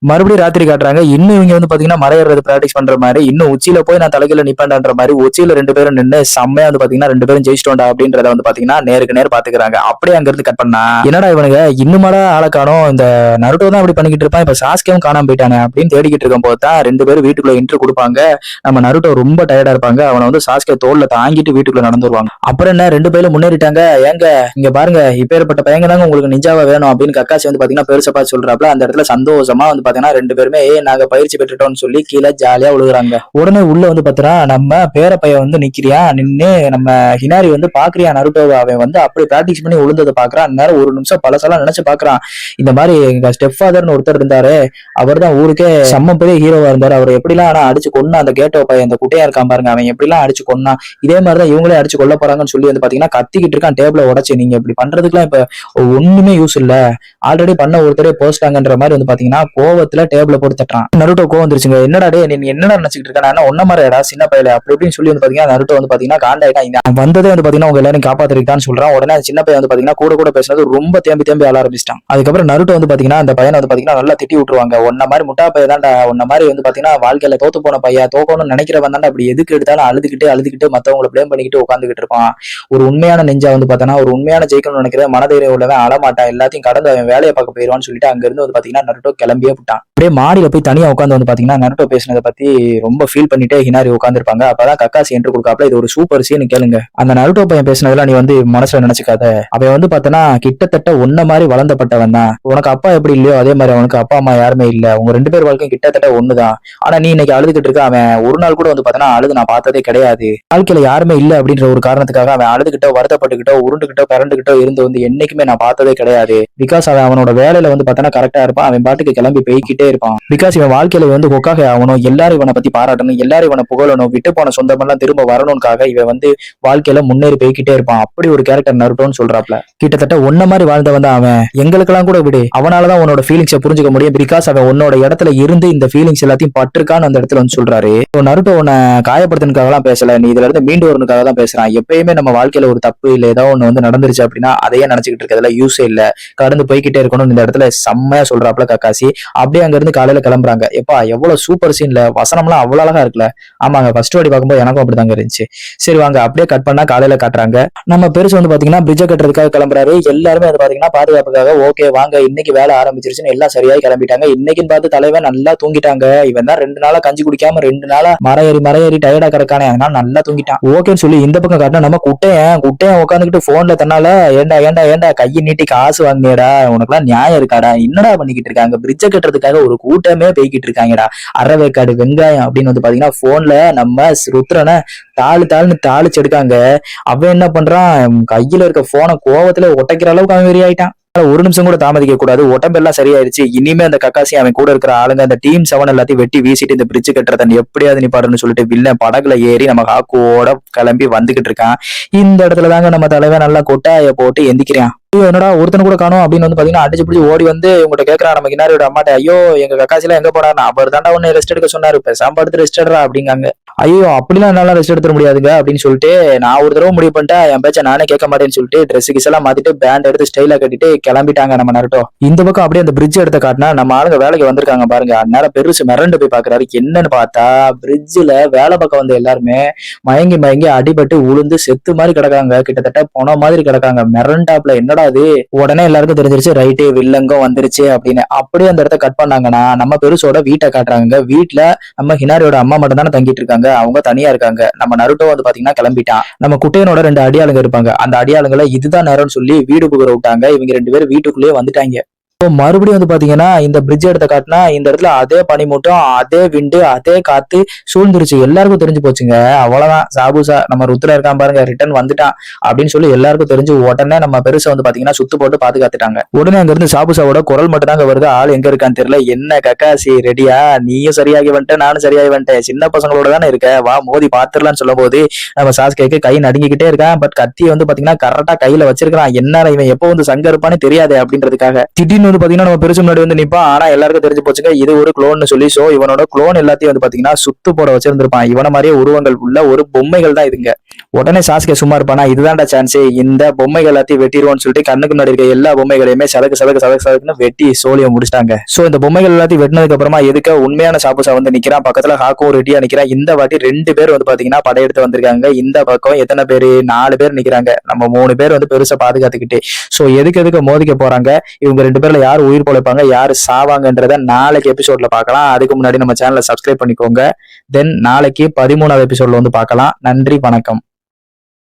மறுபடியும் ராத்திரி காட்டுறாங்க. இன்னும் இவங்க வந்து பாத்தீங்கன்னா மலையேறது பிராக்டிஸ் பண்ற மாதிரி, இன்னும் உச்சியில போய் நான் தலைகீழ நிப்பேன்டான்ற மாதிரி உச்சியில 2 பேரும் நின்னு செம்மையா வந்து பாத்தீங்கன்னா 2 பேரும் ஜெயிச்சிட்டோம்டா அப்படின்றத வந்து பாத்தீங்கன்னா நேருக்கு நேர் பாத்துக்கிறாங்க. அப்படியே அங்க இருந்து கட் பண்ணா, என்னடா இவனுங்க இன்னுமாடா ஆளை காணோம், இந்த நருட்டோ தான் அப்படி பண்ணிக்கிட்டு இருப்பான், இப்ப சாஸ்கேவும் காணாம போயிட்டானே அப்படின்னு தேடிக்கிட்டு இருக்கும் போது தான் 2 பேரும் வீட்டுக்குள்ள என்ட்ரி கொடுப்பாங்க. நம்ம நருட்டோ ரொம்ப டயர்டா இருப்பாங்க. அவனை வந்து சாஸ்கே தோல்ல தாங்கிட்டு வீட்டுக்குள்ள நடந்து வருவாங்க. அப்புறம் என்ன 2 பேரும் முன்னேறிட்டாங்க. ஏங்க இங்க பாருங்க, இப்பேற்பட்ட பையங்க தாங்க உங்களுக்கு நிஞ்சாவா வேணும் அப்படின்னு கக்காசி வந்து பாத்தீங்கன்னா பெருசா பார்த்து சொல்றாப்ல. அந்த இடத்துல சந்தோஷமா வந்து பாத்தீங்கன்னா 2 பேருமே நாங்க பயிற்சி பெற்றுட்டோம்னு சொல்லி கீழே ஜாலியா விழுகுறாங்க. உடனே உள்ள வந்து பாத்தீங்கன்னா நம்ம பேர பையன் வந்து நிக்கிறியா நின்னு நம்ம ஹினாரி வந்து பாக்குறியா நருட்டோவை, அவன் வந்து அப்படி பிராக்டிஸ் பண்ணி விழுந்ததை பாக்குறான். அந்த நேரம் ஒரு நிமிஷம் பழசெல்லாம் நினைச்சு பாக்குறான். இந்த மாதிரி எங்க ஸ்டெப் ஃபாதர்னு ஒருத்தர் இருந்தாரு, அவர் தான் ஊருக்கே செம்ம பெரிய ஹீரோவா இருந்தாரு. அவர் எப்படிலாம் ஆனா அடிச்சு கொன்னா அந்த கேட்டோ பையன், அந்த குட்டையா இருக்கான் பாருங்க, அவன் எப்படிலாம் அடிச்சு கொன்னா, இதே மாதிரிதான் இவங்களே அடிச்சு கொல்ல போறாங்கன்னு சொல்லி வந்து பாத்தீங்கன்னா கத்திக்கிட்டு இருக்கான் டேபிள உடைச்சு. நீங்க இப்படி பண்றதுக்குலாம் இப்ப ஒண்ணுமே யூஸ் இல்ல, ஆல்ரெடி பண்ண ஒருத்தரே போஸ்டாங்கன்ற மாதிரி வந்து பாத்தீங்கன்னா கோவத்துல டேபிள போட்டு தட்டுறான். நருட்டோ கோவம் வந்துருச்சுங்க. என்னடா டே நீ என்னடா நினைச்சிட்டு இருக்க, நான் ஒன்ன மாதிரிடா சின்ன பையல அப்படி இப்படின்னு சொல்லி வந்து பாத்தீங்கன்னா நருட்டோ வந்து பாத்தீங்கன்னா காண்டாயிட்டான். வந்ததே வந்து பாத்தீங்கன்னா உங்க எல்லாரும் காப்பாத்திருக்கான்னு சொல்றான். உடனே சின்ன பையன் வந்து பாத்தீங்கன்னா கூட கூட பேசுறது ரொம்ப தேம்பி தேம்பி ஆள ஆரம்பிச்சிட்டான். அதுக்கப்புறம் நருட்டோ வந்து பாத்தீங்கன்னா அந்த பையனை வந்து பாத்தீங்கன்னா நல்லா திட்டி விட்டுருவாங்க. உன்ன மாதிரி முட்டா பையன் தான்டா, உன்ன மாதிரி வந்து பாத்தீங்கன்னா வாழ்க்கையில தோத்து போன பையன், தோக்கணும்னு நினைக்கிறவன் தான்டா அப்படி எதுக்கு எடுத்தாலும் அழுதுகிட்டு மத்தவங்களை பிளேம் பண்ணிக்கிட்டு உட்காந்துக்கிட்டு இருப்பான். ஒரு உண்மையான நெஞ்சா வந்து பார்த்தனா, ஒரு உண்மையான ஜெயிக்கணும்னு நினைக்கிற மனதைரியம் உள்ளவன் அழமாட்டான், எல்லாத்தையும் கடந்து அவன் வேலையை பார்க்க போயிடுவான்னு சொல்லிட்டு அங்க இருந்து வந்து பாத்தீங்கன்னா நருட்டோ கிளம்பியே விட்டான். அப்படியே மாடியில போய் தனியா உட்காந்து வந்து பாத்தீங்கன்னா நருட்டோ பேசினதை பத்தி ரொம்ப ஃபீல் பண்ணிட்டே ஹினாரி உட்காந்துருப்பாங்க. அப்பதான் கக்காசி என்று கொடுக்காப்ல, இது ஒரு சூப்பர் சீன் கேளுங்க. அந்த நருட்டோ பையன் பேசினதெல்லாம் நீ வந்து மனசுல நினைச்சுக்காத, அவன் வந்து பார்த்தனா கிட்டத்தட்ட ஒன்ன மாதிரி வளர்ந்தப்பட்டவன் தான். உனக்கு அப்பா எப்படி இல்லையோ அதே மாதிரி அவனுக்கு அப்பா அம்மா யாருமே இல்ல, உங்க 2 பேர் வாழ்க்கையும் கிட்டத்தட்ட ஒண்ணுதான். ஆனா நீ இன்னைக்கு அழுதுகிட்டு இருக்க, அவன் ஒரு நாள் கூட வந்து பார்த்தனா அழுது நான் பார்த்ததே கிடையாது. வாழ்க்கையில யாருமே இல்ல அப்படின்ற ஒரு காரணத்துக்காக அவன் அழுதுகிட்டோ வருத்தப்பட்டுக்கிட்டோ உருண்டுகிட்டோ கரண்டுகிட்டோ இருந்து வந்து என்னைக்குமே நான் பார்த்ததே கிடையாது. பிகாஸ் அவன் அவனோட வேலையில வந்து பார்த்தனா கரெக்டா இருப்பான், அவன் பாட்டுக்கு கிளம்பி போய்கிட்டே இருப்பான். பிகாஸ் இவன் வாழ்க்கையில வந்து கொக்காக ஆகணும், எல்லாரும் இவனை பத்தி பாராட்டணும், எல்லாரும் இவனை புகழணும், விட்டு போன சொந்தமெல்லாம் திரும்ப வரணும்காக இவன் வந்து வாழ்க்கையில முன்னேறி போய்கிட்டே இருப்பான். அப்படி ஒரு கேரக்டர் நருட்டோன்னு சொல்றாப்ல. கிட்டத்தட்ட ஒன்ன மாதிரி வாழ்ந்தவன் தான் அவன், எங்களுக்கெல்லாம் கூட விடு, அவனாலதான் உன்னோட ஃபீலிங்ஸை புரிஞ்சுக்க முடியும். பிகாஸ் அவன் உன்னோட இடத்துல இருந்து இந்த ஃபீலிங்ஸ் எல்லாத்தையும் பட்டிருக்கான்னு அந்த இடத்துல வந்து சொல்றாரு. நருட்டோ உன்னை காயப்படுத்தினுக்காக எல்லாம் பேசல, நீ இதுல இருந்து மீண்டு வரணுக்காக தான் பேசுறான். எப்பயுமே நம்ம வாழ்க்கையில ஒரு தப்பு இல்ல ஏதோ ஒண்ணு வந்து நடந்துருச்சு அப்படின்னா அதையே நினைச்சுக்கிட்டு இருக்கிறதுல யூஸே இல்ல, கடந்து போய்கிட்டே இருக்கணும் இந்த இடத்துல செம்மையா சொல்றாப்ல கக்காசி. அப்படியே அங்க இருந்து காலையில கிளம்புறாங்க. எப்பா எவ்வளவு சூப்பர் சீன்ல வசனம்லாம் அவ்வளவு அழகா இருக்குல்ல. ஆமாங்க, ஃபர்ஸ்ட் வாட்டி பார்க்கும்போது எனக்கும் அப்படிதாங்க இருந்துச்சு. சரி வாங்க அப்படியே கட் பண்ணா காலையில காட்டுறாங்க. நம்ம பெருசு வந்து பாத்தீங்கன்னா பிரிட்ஜை கட்டுறதுக்காக கிளம்புறாரு. எல்லாருமே வந்து பாத்தீங்கன்னா பாதுகாப்புக்காக ஓகே வாங்க இன்னைக்கு வேலை ஆரம்பிச்சிருச்சுன்னு எல்லாம் சரியாய் கிளம்பிட்டாங்க. இன்னைக்குன்னு பார்த்து தலைவன் நல்லா தூங்கிட்டாங்க. இவன் தான் 2 நாளா கஞ்சி குடிக்காம 2 நாளா மரம் ஏறி டயர்டா கிடக்கானே, அதனால நல்லா தூங்கிட்டான். ஓகேன்னு சொல்லி இந்த பக்கம் காட்டினா நம்ம குட்டையன் உட்காந்துக்கிட்டு போன்ல தன்னால ஏண்டா கையை நீட்டி காசு வாங்கினேடா, உனக்குலாம் நியாயம் இருக்காடா, என்னடா பண்ணிக்கிட்டு இருக்காங்க, பிரிட்ஜை கட்டுறதுக்காக ஒரு கூட்டமே போய்கிட்டு இருக்காங்கடா, அறவேக்காடு வெங்காயம் அப்படின்னு வந்து பாத்தீங்கன்னா போன்ல நம்ம ருத்ரனை தாளுன்னு தாளிச்சு எடுக்காங்க. அவன் என்ன பண்றான், கையில இருக்க போனை கோவத்துல ஒட்டைக்கிற அளவுக்கு அவன் வெறி ஆயிட்டான். ஒரு நிமிஷம் கூட தாமதிக்க கூடாது, உடம்பெல்லாம் சரியாயிருச்சு. இனிமே அந்த கக்காசி அவன் கூட இருக்கிற ஆளுங்க அந்த டீம் 7 எல்லாத்தையும் வெட்டி வீசிட்டு இந்த பிரிட்ஜ் கட்டுறத எப்படியாவது நீ பாடுன்னு சொல்லிட்டு வில்லன் படகுல ஏறி நம்ம ஹாக்குவோட கிளம்பி வந்துகிட்டு இருக்கான். இந்த இடத்துல தாங்க நம்ம தலைவன் நல்லா கொட்டாய போட்டு எந்திக்கிறான். என்னடா ஒருத்தனை கூட காணும் அப்படின்னு வந்து பாத்தீங்கன்னா அடிச்சு பிடிச்சி ஓடி வந்து உங்கள்கிட்ட கேட்கறான் நம்ம கினாரியோட அம்மாட்ட, ஐயோ எங்க கக்காசிலாம் எங்க போனாரு, அவர் தாண்டா உன்னை ரெஸ்ட் எடுக்க சொன்னாரு, பேசாம படுத்து ரெஸ்ட் எடுறா அப்படிங்காங்க. ஐயோ அப்படிலாம் என்னால ரெஸ்ட் எடுத்துட முடியாதுங்க அப்படின்னு சொல்லிட்டு நான் ஒரு தடவை முடிவு பண்ணிட்டேன், என் பேச்ச நானே கேட்க மாட்டேன்னு சொல்லிட்டு ட்ரெஸ் கிஸ் எல்லாம் மாத்திட்டு பேண்ட் எடுத்து ஸ்டைலா கட்டிட்டு கிளம்பிட்டாங்க நம்ம நருட்டோ. இந்த பக்கம் அப்படியே அந்த பிரிட்ஜ் எடுத்த காட்டினா நம்ம ஆளுங்க வேலைக்கு வந்திருக்காங்க பாருங்க. அந்நேரம் பெருசு மிரண்டு போய் பாக்குறாரு. என்னன்னு பார்த்தா பிரிட்ஜ்ல வேலை பக்கம் வந்து எல்லாருமே மயங்கி அடிபட்டு உளுந்து செத்து மாதிரி கிடக்காங்க, கிட்டத்தட்ட போன மாதிரி கிடக்காங்க. மிரண்டாப்ல என்னடா அது. உடனே எல்லாருக்கும் தெரிஞ்சிருச்சு, ரைட்டு வில்லங்கம் வந்துருச்சு அப்படின்னு. அப்படியே அந்த இடத்த கட் பண்ணாங்கன்னா நம்ம பெருசோட வீட்டை காட்டுறாங்க. வீட்டுல நம்ம ஹினாரியோட அம்மா மட்டும் தானே தங்கிட்டு இருக்காங்க, அவங்க தனியா இருக்காங்க. நம்ம நருட்டோ வந்து பாத்தீங்கன்னா கிளம்பிட்டான். நம்ம குட்டையனோட 2 அடியாளுங்க இருப்பாங்க. அந்த அடியாளுங்களை இதுதான் நேரம்னு சொல்லி வீடு புகுற விட்டாங்க. இவங்க 2 பேரும் வீட்டுக்குள்ளேயே வந்துட்டாங்க. மறுபடியும் வந்து பாத்தீங்கன்னா இந்த பிரிட்ஜ் எடுத்த காட்டினா இந்த இடத்துல அதே பனிமூட்டம், அதே விண்டு, அதே காத்து சூழ்ந்துருச்சு. எல்லாருக்கும் தெரிஞ்சு போச்சுங்க. அவ்வளவுதான், சாபுசா நம்ம ருத்ரா இருக்கான் பாருங்க, ரிட்டர்ன் வந்துட்டான் அப்படின்னு சொல்லி எல்லாருக்கும் தெரிஞ்சு உடனே நம்ம பெருசை வந்து பாத்தீங்கன்னா சுத்து போட்டு பாதுகாத்துட்டாங்க. உடனே அங்க இருந்து சாபுசாவோட குரல் மட்டும் தாங்க வருது, ஆள் எங்க இருக்கான்னு தெரியல. என்ன கக்காசி ரெடியா, நீயும் சரியாகி வந்துட்ட நானும் சரியாகி வந்துட்டேன், சின்ன பசங்களோட தானே இருக்க, வா மோதி பாத்துடலாம்னு சொல்லும் போது நம்ம சாஸ்கேக்கு கை நடுங்கிக்கிட்டே இருக்கான். பட் கத்தியை வந்து பாத்தீங்கன்னா கரெக்டா கையில வச்சிருக்கான். என்ன இவன் எப்போ வந்து சங்க இருப்பான்னு தெரியாது அப்படின்றதுக்காக திடீர்னு வந்து பாத்தீங்கன்னா நம்ம பெருசு முன்னாடி வந்து நிப்பான். ஆனா எல்லாருக்கும் தெரிஞ்சு போச்சுங்க இது ஒரு குளோன்னு சொல்லி. சோ இவனோட குளோன் எல்லாத்தையும் வந்து பாத்தீங்கன்னா சுத்து போட வச்சிருந்திருப்பான். இவன மாதிரியே உருவங்கள் உள்ள ஒரு பொம்மைகள் தான் இதுங்க. உடனே சாஸ்கே சும்மா இருப்பானா, இதுதான்டா சான்ஸ், இந்த பொம்மைகள் எல்லாத்தையும் வெட்டிடுவோம்னு சொல்லிட்டு கண்ணுக்கு முன்னாடி இருக்க எல்லா பொம்மைகளையுமே சதக்குன்னு வெட்டி சோழியை முடிச்சிட்டாங்க. சோ இந்த பொம்மைகள் எல்லாத்தையும் வெட்டினதுக்கு அப்புறமா எதுக்க உண்மையான சாப்புசா வந்து நிக்கிறான். பக்கத்துல ஹாக்கும் ரெடியா நிக்கிறான். இந்த வாட்டி 2 பேர் வந்து பாத்தீங்கன்னா படையெடுத்து வந்திருக்காங்க. இந்த பக்கம் எத்தனை பேரு, 4 பேர் நிக்கிறாங்க. நம்ம 3 பேர் வந்து பெருசா பாதுகாத்துக்கிட்டு. சோ எதுக்கு மோதிக்க போறாங்க, இவங்க 2 பேர்ல யாரு உயிர் பொழைப்பாங்க, யாரு சாவாங்கன்றத நாளைக்கு எபிசோட்ல பார்க்கலாம். அதுக்கு முன்னாடி நம்ம சேனலை சப்ஸ்கிரைப் பண்ணிக்கோங்க. தென் நாளைக்கு 13வது எபிசோட்ல வந்து பார்க்கலாம். நன்றி, வணக்கம்.